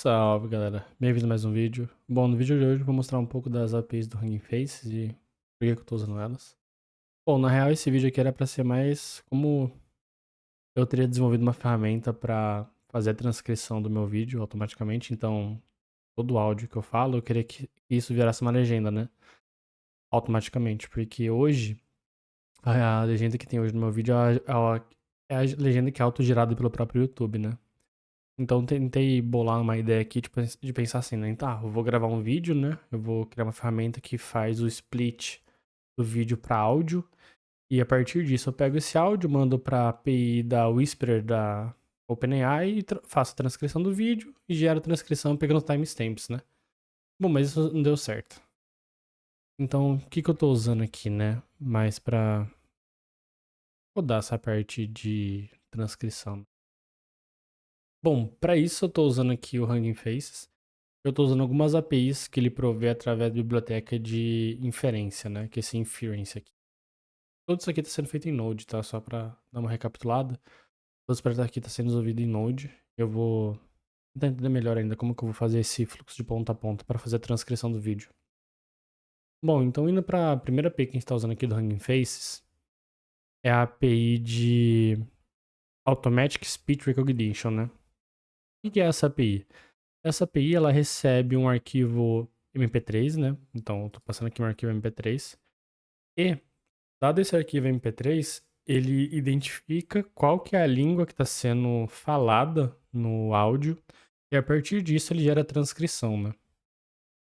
Salve galera, bem-vindo a mais um vídeo. Bom, no vídeo de hoje eu vou mostrar um pouco das APIs do Hugging Face e por que eu tô usando elas. Bom, na real esse vídeo aqui era pra ser mais como eu teria desenvolvido uma ferramenta pra fazer a transcrição do meu vídeo automaticamente, então todo o áudio que eu falo eu queria que isso virasse uma legenda, né? Automaticamente, porque hoje a legenda que tem hoje no meu vídeo é a legenda que é autogerada pelo próprio YouTube, né? Então tentei bolar uma ideia aqui de pensar assim, né? Tá, eu vou gravar um vídeo, né? Eu vou criar uma ferramenta que faz o split do vídeo para áudio. E a partir disso eu pego esse áudio, mando pra API da Whisper da OpenAI e faço a transcrição do vídeo e gero a transcrição pegando timestamps, né? Bom, mas isso não deu certo. Então, o que que eu tô usando aqui, né? Mais pra rodar essa parte de transcrição. Bom, para isso eu tô usando aqui o Hugging Faces. Eu estou usando algumas APIs que ele provê através da biblioteca de inferência, né? Que é esse inference aqui. Tudo isso aqui está sendo feito em Node, tá? Só para dar uma recapitulada. Todo esse projeto aqui está sendo desenvolvido em Node. Eu vou tentar entender melhor ainda como que eu vou fazer esse fluxo de ponta a ponta para fazer a transcrição do vídeo. Bom, então indo para a primeira API que a gente está usando aqui do Hugging Faces, é a API de Automatic Speech Recognition, né? O que é essa API? Essa API ela recebe um arquivo MP3, né? Então eu tô passando aqui um arquivo MP3. E, dado esse arquivo MP3, ele identifica qual que é a língua que está sendo falada no áudio e a partir disso ele gera a transcrição, né?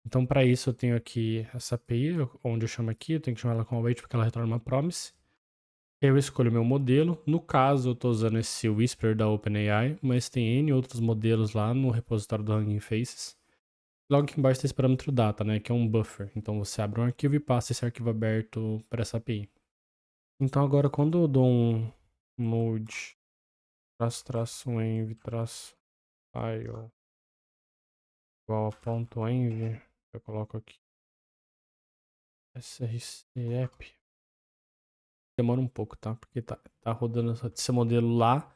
Então para isso eu tenho aqui essa API, onde eu chamo aqui, eu tenho que chamar ela com await porque ela retorna uma promise. Eu escolho meu modelo, no caso eu estou usando esse Whisper da OpenAI, mas tem N outros modelos lá no repositório do Hugging Faces. Logo aqui embaixo tem esse parâmetro data, né, que é um buffer. Então você abre um arquivo e passa esse arquivo aberto para essa API. Então agora quando eu dou um node -env -file igual a ponto .env, eu coloco aqui src-app. Demora um pouco, tá? Porque tá rodando esse modelo lá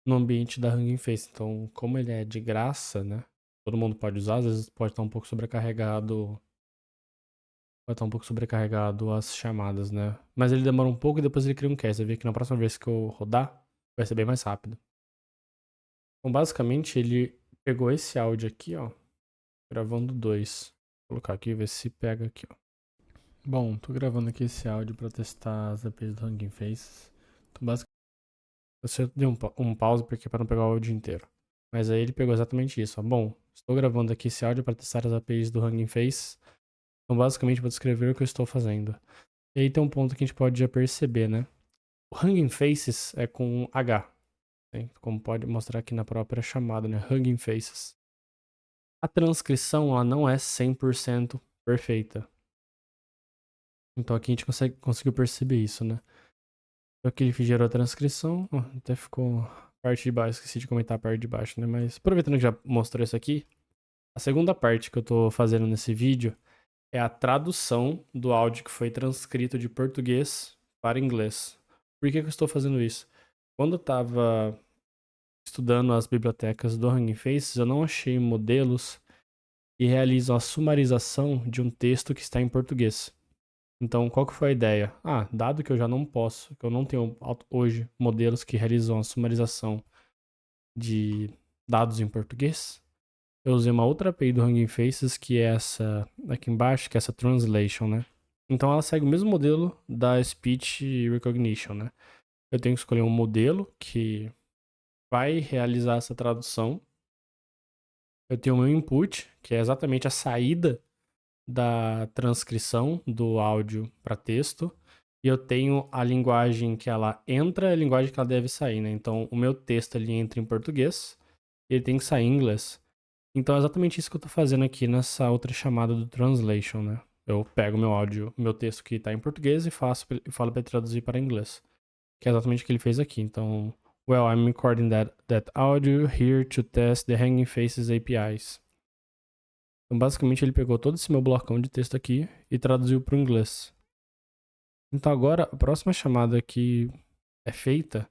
no ambiente da Hugging Face. Então, como ele é de graça, né? Todo mundo pode usar, às vezes pode estar um pouco sobrecarregado. Vai estar um pouco sobrecarregado as chamadas, né? Mas ele demora um pouco e depois ele cria um cache. Você vê que na próxima vez que eu rodar, vai ser bem mais rápido. Então, basicamente, ele pegou esse áudio aqui, ó, gravando dois. Vou colocar aqui e ver se pega aqui, ó. Bom, tô gravando aqui esse áudio pra testar as APIs do Hugging Faces. Então, basicamente, eu dei um pause porque para não pegar o áudio inteiro. Mas aí ele pegou exatamente isso, ó. Bom, estou gravando aqui esse áudio para testar as APIs do Hugging Face. Então, basicamente, vou descrever o que eu estou fazendo. E aí tem um ponto que a gente pode já perceber, né? O Hugging Faces é com H, né? Como pode mostrar aqui na própria chamada, né? Hugging Faces. A transcrição ela não é 100% perfeita. Então aqui a gente conseguiu perceber isso, né? Então aqui ele gerou a transcrição, até ficou a parte de baixo, esqueci de comentar a parte de baixo, né? Mas aproveitando que já mostrou isso aqui, a segunda parte que eu tô fazendo nesse vídeo é a tradução do áudio que foi transcrito de português para inglês. Por que eu estou fazendo isso? Quando eu estava estudando as bibliotecas do Hugging Face, eu não achei modelos que realizam a sumarização de um texto que está em português. Então, qual que foi a ideia? Dado que eu já não posso, que eu não tenho hoje modelos que realizam a sumarização de dados em português, eu usei uma outra API do Hugging Faces, que é essa aqui embaixo, que é essa translation, né? Então ela segue o mesmo modelo da Speech Recognition, né? Eu tenho que escolher um modelo que vai realizar essa tradução. Eu tenho o meu input, que é exatamente a saída da transcrição do áudio para texto. E eu tenho a linguagem que ela entra e a linguagem que ela deve sair, né? Então o meu texto ele entra em português e ele tem que sair em inglês. Então é exatamente isso que eu tô fazendo aqui nessa outra chamada do translation, né? Eu pego meu áudio, meu texto que tá em português e falo para ele traduzir para inglês. Que é exatamente o que ele fez aqui. Então, well, I'm recording that audio here to test the Hugging Faces APIs. Então, basicamente, ele pegou todo esse meu blocão de texto aqui e traduziu para o inglês. Então, agora, a próxima chamada que é feita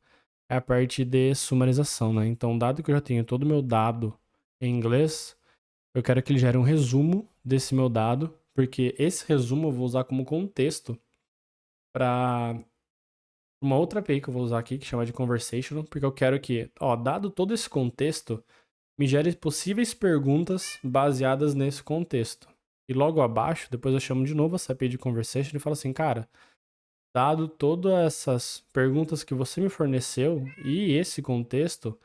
é a parte de sumarização, né? Então, dado que eu já tenho todo o meu dado em inglês, eu quero que ele gere um resumo desse meu dado, porque esse resumo eu vou usar como contexto para uma outra API que eu vou usar aqui, que chama de Conversational, porque eu quero que, dado todo esse contexto, me gere possíveis perguntas baseadas nesse contexto. E logo abaixo, depois eu chamo de novo essa API de Conversation e falo assim, cara, dado todas essas perguntas que você me forneceu e esse contexto,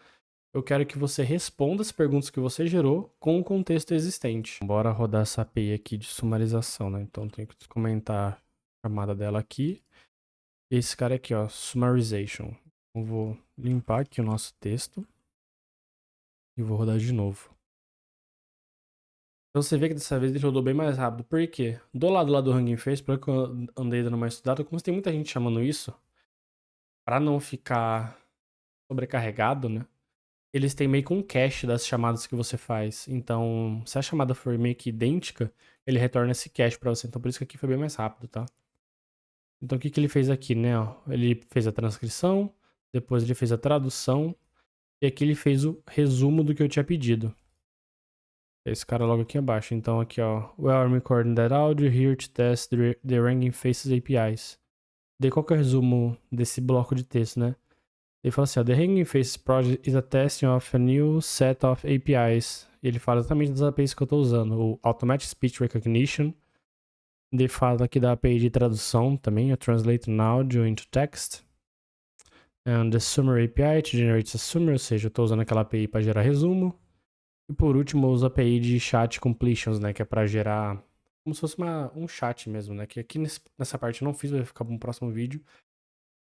eu quero que você responda as perguntas que você gerou com o contexto existente. Bora rodar essa API aqui de sumarização, né? Então tenho que comentar a chamada dela aqui. Esse cara aqui, ó, summarization. Eu vou limpar aqui o nosso texto e vou rodar de novo. Então você vê que dessa vez ele rodou bem mais rápido. Por quê? Do lado lá do Hugging Face, pelo que eu andei dando mais estudado, como tem muita gente chamando isso, para não ficar sobrecarregado, né? Eles têm meio que um cache das chamadas que você faz. Então, se a chamada for meio que idêntica, ele retorna esse cache para você. Então, por isso que aqui foi bem mais rápido, tá? Então, o que ele fez aqui, né? Ele fez a transcrição, depois ele fez a tradução, e aqui ele fez o resumo do que eu tinha pedido. Esse cara logo aqui abaixo. Então, aqui, ó. Well, I'm recording that audio here to test the Hugging Faces APIs. Daí, qual que é o resumo desse bloco de texto, né? Ele fala assim, ó, The Hugging Faces project is a testing of a new set of APIs. Ele fala exatamente das APIs que eu estou usando. O Automatic Speech Recognition. Ele fala aqui da API de tradução também, a Translate an Audio into Text. And the Summary API to generate a summary, ou seja, eu estou usando aquela API para gerar resumo. E por último, eu uso a API de Chat Completions, né, que é para gerar como se fosse um chat mesmo, né, que aqui nessa parte eu não fiz, vai ficar para um próximo vídeo.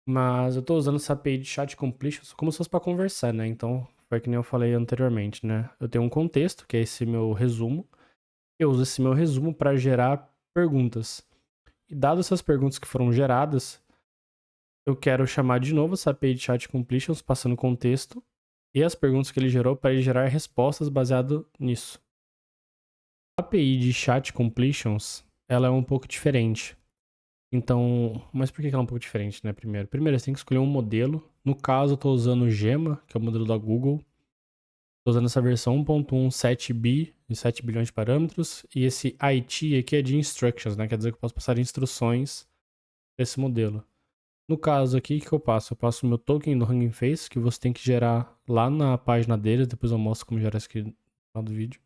Mas eu tô usando essa API de Chat Completions como se fosse para conversar, né? Então, foi que nem eu falei anteriormente, né? Eu tenho um contexto, que é esse meu resumo. Eu uso esse meu resumo para gerar perguntas. E dadas essas perguntas que foram geradas, eu quero chamar de novo essa API de Chat Completions, passando contexto, e as perguntas que ele gerou para ele gerar respostas baseado nisso. A API de Chat Completions, ela é um pouco diferente. Então, mas por que ela é um pouco diferente, né? Primeiro, você tem que escolher um modelo. No caso, eu tô usando o Gemma, que é o modelo da Google. Tô usando essa versão 1.1 7B, de 7 bilhões de parâmetros. E esse IT aqui é de instructions, né? Quer dizer que eu posso passar instruções para esse modelo. No caso aqui, o que eu passo? Eu passo o meu token do Hugging Face, que você tem que gerar lá na página deles. Depois eu mostro como gerar isso aqui no final do vídeo.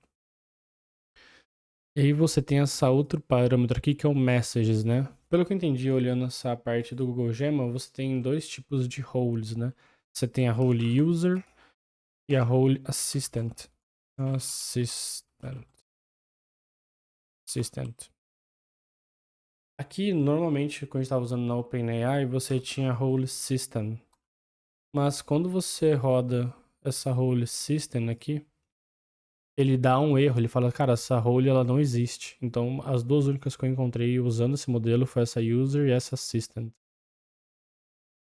E aí você tem essa outro parâmetro aqui que é o Messages, né? Pelo que eu entendi, olhando essa parte do Google Gemma, você tem dois tipos de roles, né? Você tem a role User e a role Assistant. Assistant. Aqui, normalmente, quando a gente estava usando na OpenAI, você tinha role System. Mas quando você roda essa role System aqui, ele dá um erro, ele fala, cara, essa role ela não existe. Então, as duas únicas que eu encontrei usando esse modelo foi essa User e essa Assistant.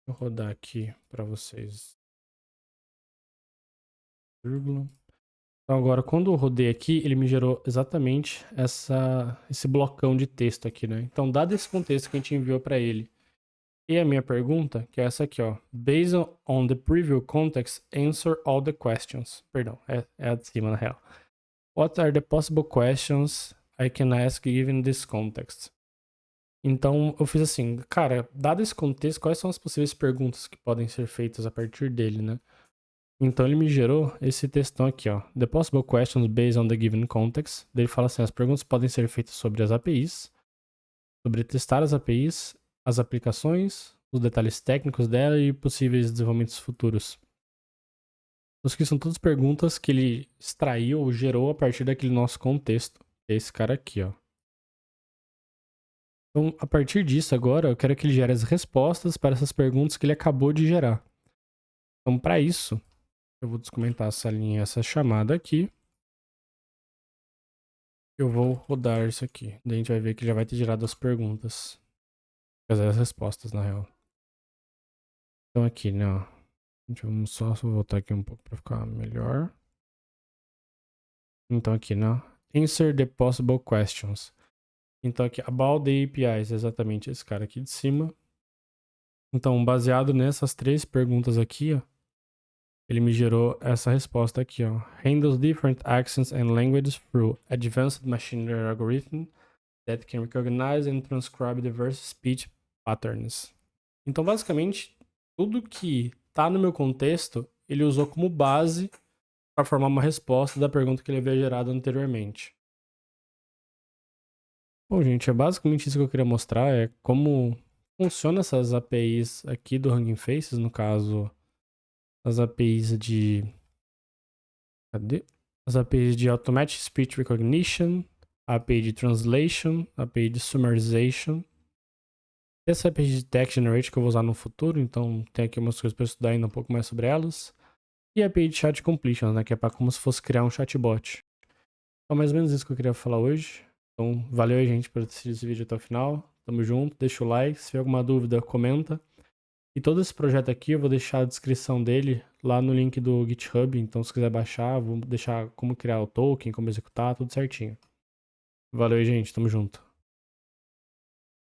Vou rodar aqui para vocês. Então, agora, quando eu rodei aqui, ele me gerou exatamente esse blocão de texto aqui, né? Então, dado esse contexto que a gente enviou para ele e a minha pergunta, que é essa aqui, ó. Based on the preview context, answer all the questions. Perdão, é a de cima, na real. What are the possible questions I can ask given this context? Então, eu fiz assim, cara, dado esse contexto, quais são as possíveis perguntas que podem ser feitas a partir dele, né? Então, ele me gerou esse textão aqui, ó. The possible questions based on the given context. Daí ele fala assim, as perguntas podem ser feitas sobre as APIs, sobre testar as APIs, as aplicações, os detalhes técnicos dela e possíveis desenvolvimentos futuros. Os que são todas perguntas que ele extraiu ou gerou a partir daquele nosso contexto. É esse cara aqui, ó. Então, a partir disso, agora, eu quero que ele gere as respostas para essas perguntas que ele acabou de gerar. Então, para isso, eu vou descomentar essa linha, essa chamada aqui. Eu vou rodar isso aqui. Daí a gente vai ver que já vai ter gerado as perguntas. Quer dizer, as respostas, na real. Então, aqui, né, ó. Vamos só voltar aqui um pouco para ficar melhor. Então, aqui, né, Answer the possible questions. Então, aqui, about the APIs, exatamente esse cara aqui de cima. Então, baseado nessas três perguntas aqui, ó, ele me gerou essa resposta aqui, ó. Handles different accents and languages through advanced machine learning algorithm that can recognize and transcribe diverse speech patterns. Então, basicamente, tudo que tá no meu contexto, ele usou como base para formar uma resposta da pergunta que ele havia gerado anteriormente. Bom, gente, é basicamente isso que eu queria mostrar, é como funciona essas APIs aqui do Hugging Faces, no caso, as APIs de... Cadê? As APIs de Automatic Speech Recognition, a API de Translation, a API de Summarization. Essa API de Text Generate que eu vou usar no futuro, então tem aqui umas coisas para estudar ainda um pouco mais sobre elas. E a API de Chat Completion, né, que é para como se fosse criar um chatbot. Então, mais ou menos isso que eu queria falar hoje. Então, valeu aí, gente, por assistir esse vídeo até o final. Tamo junto, deixa o like. Se tiver alguma dúvida, comenta. E todo esse projeto aqui, eu vou deixar a descrição dele lá no link do GitHub. Então, se quiser baixar, vou deixar como criar o token, como executar, tudo certinho. Valeu aí, gente. Tamo junto.